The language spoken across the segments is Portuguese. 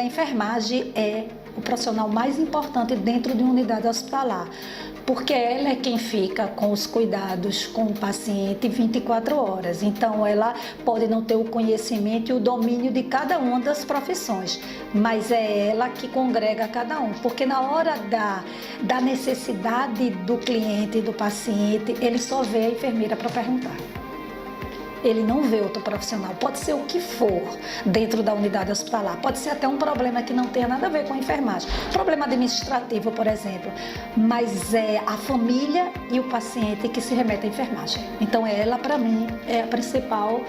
A enfermagem é o profissional mais importante dentro de uma unidade hospitalar, porque ela é quem fica com os cuidados com o paciente 24 horas. Então, ela pode não ter o conhecimento e o domínio de cada uma das profissões, mas é ela que congrega cada um, porque na hora da necessidade do cliente, do paciente, ele só vê a enfermeira para perguntar. Ele não vê outro profissional, pode ser o que for dentro da unidade hospitalar, pode ser até um problema que não tenha nada a ver com a enfermagem, problema administrativo, por exemplo, mas é a família e o paciente que se remete à enfermagem. Então ela, para mim, é a principal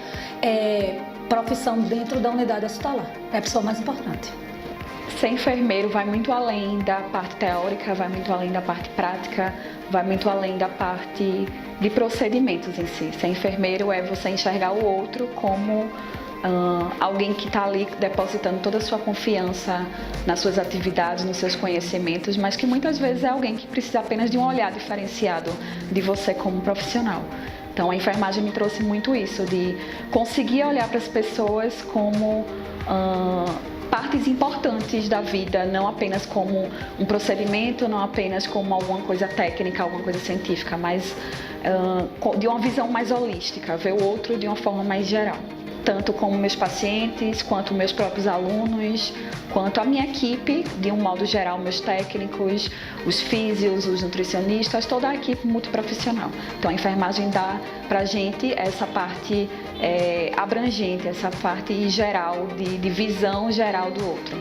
profissão dentro da unidade hospitalar, é a pessoa mais importante. Ser enfermeiro vai muito além da parte teórica, vai muito além da parte prática, vai muito além da parte de procedimentos em si. Ser enfermeiro é você enxergar o outro como alguém que está ali depositando toda a sua confiança nas suas atividades, nos seus conhecimentos, mas que muitas vezes é alguém que precisa apenas de um olhar diferenciado de você como profissional. Então a enfermagem me trouxe muito isso, de conseguir olhar para as pessoas como partes importantes da vida, não apenas como um procedimento, não apenas como alguma coisa técnica, alguma coisa científica, mas de uma visão mais holística, ver o outro de uma forma mais geral. Tanto como meus pacientes, quanto meus próprios alunos, quanto a minha equipe, de um modo geral, meus técnicos, os físios, os nutricionistas, toda a equipe multiprofissional. Então a enfermagem dá pra gente essa parte abrangente, essa parte geral, de visão geral do outro.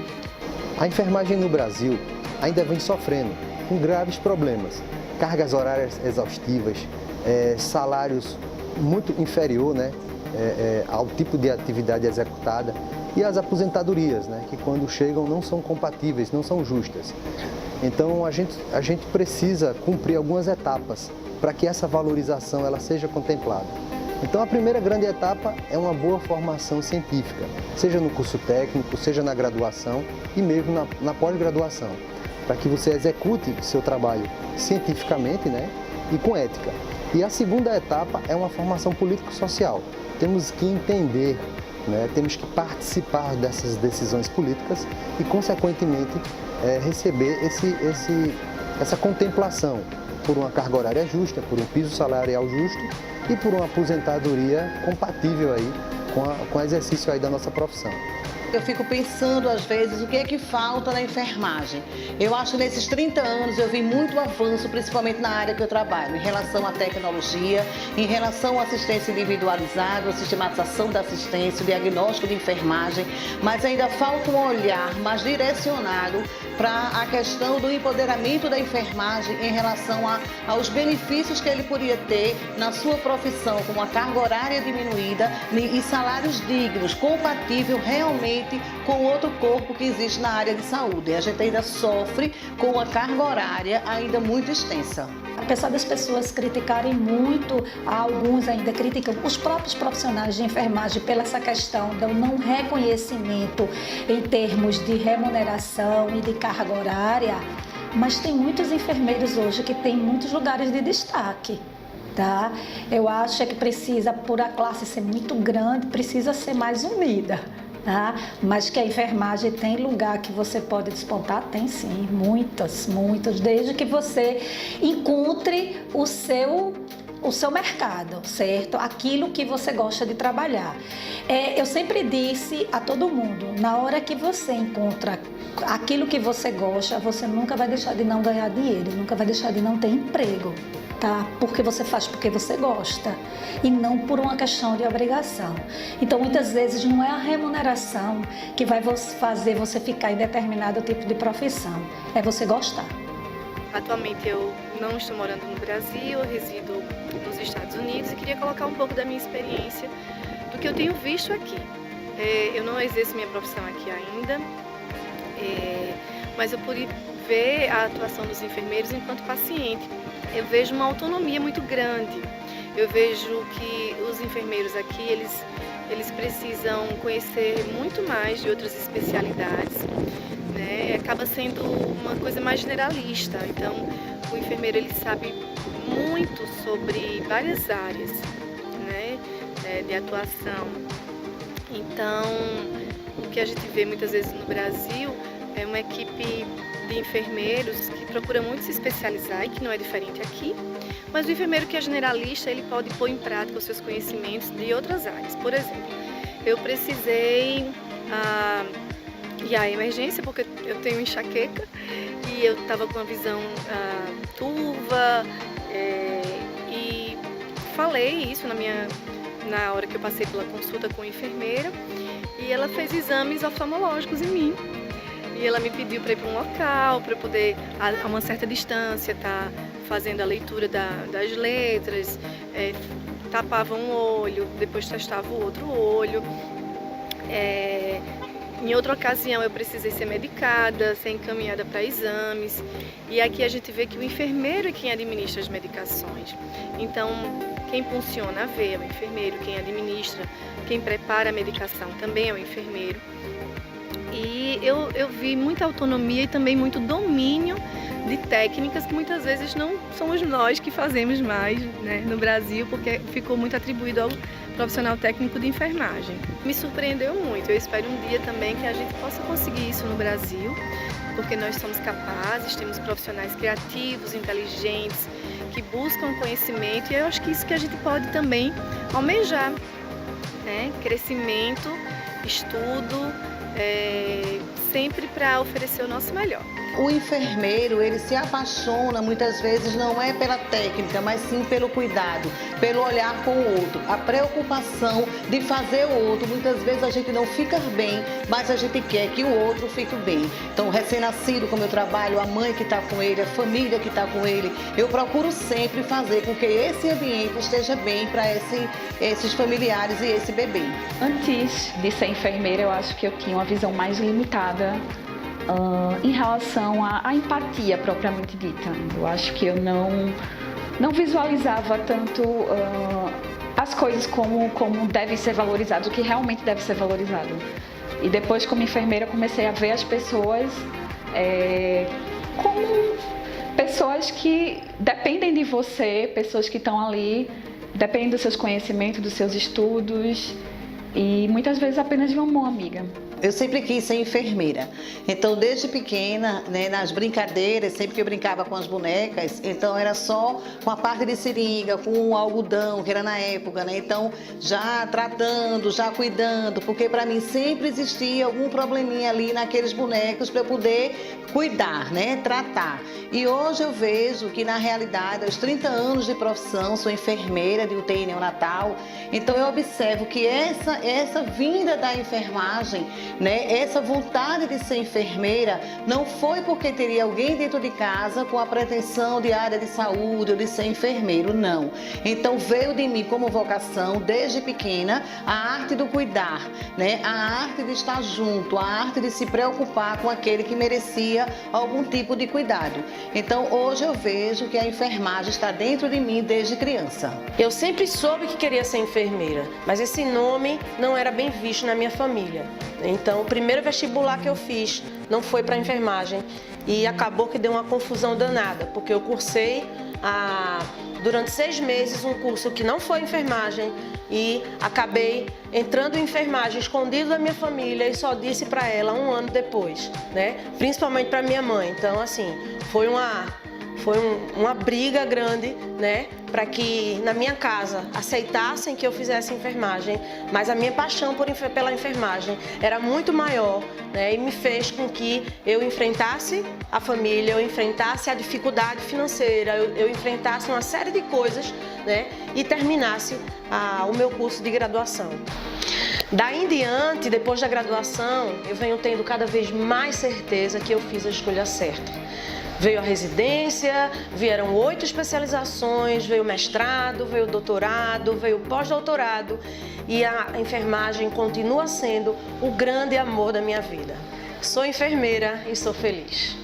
A enfermagem no Brasil ainda vem sofrendo com graves problemas, cargas horárias exaustivas, salários muito inferior, né, ao tipo de atividade executada, e as aposentadorias, né, que quando chegam não são compatíveis, não são justas. Então a gente precisa cumprir algumas etapas para que essa valorização ela seja contemplada. Então a primeira grande etapa é uma boa formação científica, seja no curso técnico, seja na graduação e mesmo na pós-graduação, para que você execute seu trabalho cientificamente, né, e com ética. E a segunda etapa é uma formação político-social. Temos que entender, né, temos que participar dessas decisões políticas e, consequentemente, receber essa contemplação por uma carga horária justa, por um piso salarial justo e por uma aposentadoria compatível aí com o exercício aí da nossa profissão. Eu fico pensando, às vezes, o que é que falta na enfermagem. Eu acho que nesses 30 anos eu vi muito avanço, principalmente na área que eu trabalho, em relação à tecnologia, em relação à assistência individualizada, a sistematização da assistência, o diagnóstico de enfermagem, mas ainda falta um olhar mais direcionado para a questão do empoderamento da enfermagem em relação aos benefícios que ele poderia ter na sua profissão, como a carga horária diminuída e salários dignos, compatível realmente com outro corpo que existe na área de saúde. E a gente ainda sofre com uma carga horária ainda muito extensa. Apesar das pessoas criticarem muito, alguns ainda criticam os próprios profissionais de enfermagem pela essa questão do não reconhecimento em termos de remuneração e de carga horária, mas tem muitos enfermeiros hoje que têm muitos lugares de destaque. Tá? Eu acho que precisa, por a classe ser muito grande, precisa ser mais unida. Tá? Mas que a enfermagem tem lugar que você pode despontar, tem sim, muitas, desde que você encontre o seu mercado, certo? Aquilo que você gosta de trabalhar. Eu sempre disse a todo mundo, na hora que você encontra aquilo que você gosta, você nunca vai deixar de não ganhar dinheiro, nunca vai deixar de não ter emprego. Tá? Porque você faz porque você gosta e não por uma questão de obrigação. Então, muitas vezes, não é a remuneração que vai fazer você ficar em determinado tipo de profissão, é você gostar. Atualmente eu não estou morando no Brasil, eu resido nos Estados Unidos e queria colocar um pouco da minha experiência, do que eu tenho visto aqui. Eu não exerço minha profissão aqui ainda, mas eu pude ver a atuação dos enfermeiros enquanto paciente. Eu vejo uma autonomia muito grande. Eu vejo que os enfermeiros aqui, eles precisam conhecer muito mais de outras especialidades, né? Acaba sendo uma coisa mais generalista. Então, o enfermeiro ele sabe muito sobre várias áreas, né, de atuação. Então, o que a gente vê muitas vezes no Brasil é uma equipe de enfermeiros que procura muito se especializar, e que não é diferente aqui, mas o enfermeiro que é generalista, ele pode pôr em prática os seus conhecimentos de outras áreas. Por exemplo, eu precisei ir à emergência porque eu tenho enxaqueca e eu estava com a visão turva, e falei isso na hora que eu passei pela consulta com a enfermeira, e ela fez exames oftalmológicos em mim. E ela me pediu para ir para um local, para eu poder, a uma certa distância, estar fazendo a leitura das letras, tapava um olho, depois testava o outro olho. Em outra ocasião eu precisei ser medicada, ser encaminhada para exames. E aqui a gente vê que o enfermeiro é quem administra as medicações. Então, quem funciona a veia é o enfermeiro, quem administra, quem prepara a medicação também é o enfermeiro. E eu vi muita autonomia e também muito domínio de técnicas que muitas vezes não somos nós que fazemos mais, né, no Brasil, porque ficou muito atribuído ao profissional técnico de enfermagem. Me surpreendeu muito. Eu espero um dia também que a gente possa conseguir isso no Brasil, porque nós somos capazes, temos profissionais criativos, inteligentes, que buscam conhecimento, e eu acho que isso que a gente pode também almejar, né? Crescimento, estudo, sempre para oferecer o nosso melhor. O enfermeiro, ele se apaixona muitas vezes não é pela técnica, mas sim pelo cuidado, pelo olhar com o outro, a preocupação de fazer o outro. Muitas vezes a gente não fica bem, mas a gente quer que o outro fique bem. Então, o recém-nascido, como eu trabalho, a mãe que está com ele, a família que está com ele, eu procuro sempre fazer com que esse ambiente esteja bem para esses familiares e esse bebê. Antes de ser enfermeira, eu acho que eu tinha uma visão mais limitada em relação à empatia propriamente dita. Eu acho que eu não visualizava tanto as coisas como devem ser valorizadas, o que realmente deve ser valorizado. E depois, como enfermeira, comecei a ver as pessoas como pessoas que dependem de você, pessoas que estão ali, dependem dos seus conhecimentos, dos seus estudos, e muitas vezes apenas de uma mão amiga. Eu sempre quis ser enfermeira, então desde pequena, né, nas brincadeiras, sempre que eu brincava com as bonecas, então era só com a parte de seringa, com o algodão, que era na época, né, então já tratando, já cuidando, porque para mim sempre existia algum probleminha ali naqueles bonecos para eu poder cuidar, né, tratar. E hoje eu vejo que na realidade, aos 30 anos de profissão, sou enfermeira de UTI neonatal, então eu observo que essa vinda da enfermagem, né, essa vontade de ser enfermeira não foi porque teria alguém dentro de casa com a pretensão de área de saúde ou de ser enfermeiro, não. Então veio de mim como vocação, desde pequena, a arte do cuidar, né, a arte de estar junto, a arte de se preocupar com aquele que merecia algum tipo de cuidado. Então hoje eu vejo que a enfermagem está dentro de mim desde criança. Eu sempre soube que queria ser enfermeira, mas esse nome não era bem visto na minha família. Então, o primeiro vestibular que eu fiz não foi para enfermagem e acabou que deu uma confusão danada, porque eu cursei durante 6 meses um curso que não foi enfermagem e acabei entrando em enfermagem escondido da minha família e só disse para ela 1 ano depois, né? Principalmente para minha mãe. Então, assim, foi uma briga grande, né, para que na minha casa aceitassem que eu fizesse enfermagem, mas a minha paixão pela enfermagem era muito maior, né, e me fez com que eu enfrentasse a família, eu enfrentasse a dificuldade financeira, eu enfrentasse uma série de coisas, né, e terminasse o meu curso de graduação. Daí em diante, depois da graduação, eu venho tendo cada vez mais certeza que eu fiz a escolha certa. Veio a residência, vieram 8 especializações, veio o mestrado, veio o doutorado, veio o pós-doutorado e a enfermagem continua sendo o grande amor da minha vida. Sou enfermeira e sou feliz.